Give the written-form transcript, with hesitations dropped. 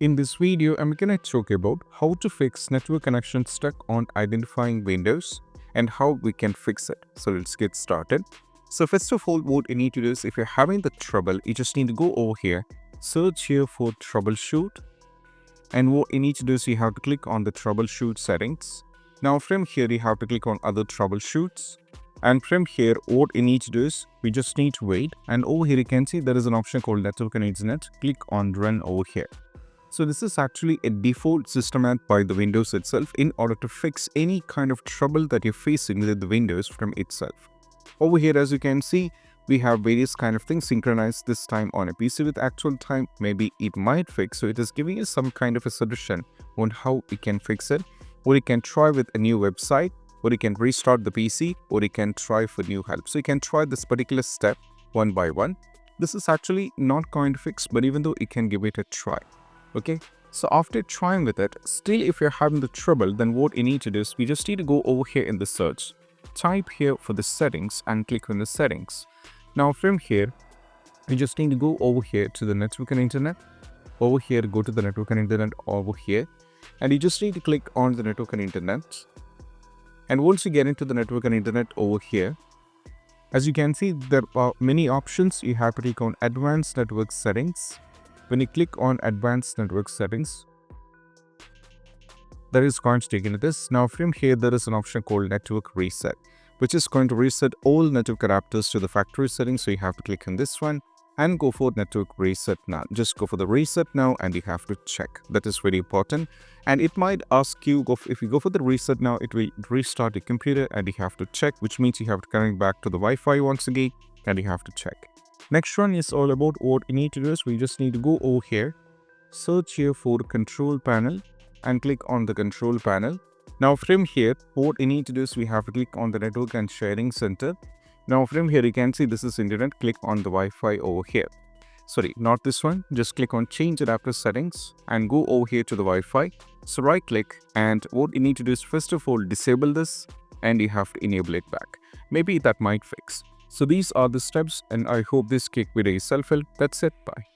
In this video, I'm going to talk about how to fix network connection stuck on identifying Windows and how we can fix it. So let's get started. So first of all, what you need to do is if you're having the trouble, you just need to go over here, search here for troubleshoot. And what you need to do is you have to click on the troubleshoot settings. Now from here, you have to click on other troubleshoots. And from here, what you need to do is we just need to wait. And over here, you can see there is an option called network and internet. Click on run over here. So this is actually a default system app by the Windows itself in order to fix any kind of trouble that you're facing with the Windows from itself. Over here, as you can see, we have various kind of things synchronized this time on a PC with actual time. Maybe it might fix. So it is giving you some kind of a suggestion on how we can fix it. Or you can try with a new website, or you can restart the PC, or you can try for new help. So you can try this particular step one by one. This is actually not going to fix, but even though you can give it a try. Okay, so after trying with it, still if you're having the trouble, then what you need to do is we just need to go over here in the search, type here for the settings and click on the settings. Now from here, you just need to go over here to the network and internet. Over here, go to the network and internet over here, and you just need to click on the network and internet. And once you get into the network and internet over here, as you can see, there are many options. You have to click on advanced network settings. When you click on advanced network settings, there is going to take into this. Now from here, there is an option called network reset, which is going to reset all network adapters to the factory settings. So you have to click on this one and go for network reset now. Just go for the reset now and you have to check. That is very important. And it might ask you, if you go for the reset now, it will restart your computer and you have to check, which means you have to connect back to the Wi-Fi once again and you have to check. Next one is all about what you need to do is we just need to go over here, search here for control panel and click on the control panel. Now from here, what you need to do is we have to click on the network and sharing center. Now from here, you can see this is internet. Click on the Wi-Fi over here. Sorry, not this one. Just click on change adapter settings and go over here to the Wi-Fi. So right click, and what you need to do is first of all disable this and you have to enable it back. Maybe that might fix. So these are the steps, and I hope this quick video is helpful. That's it. Bye.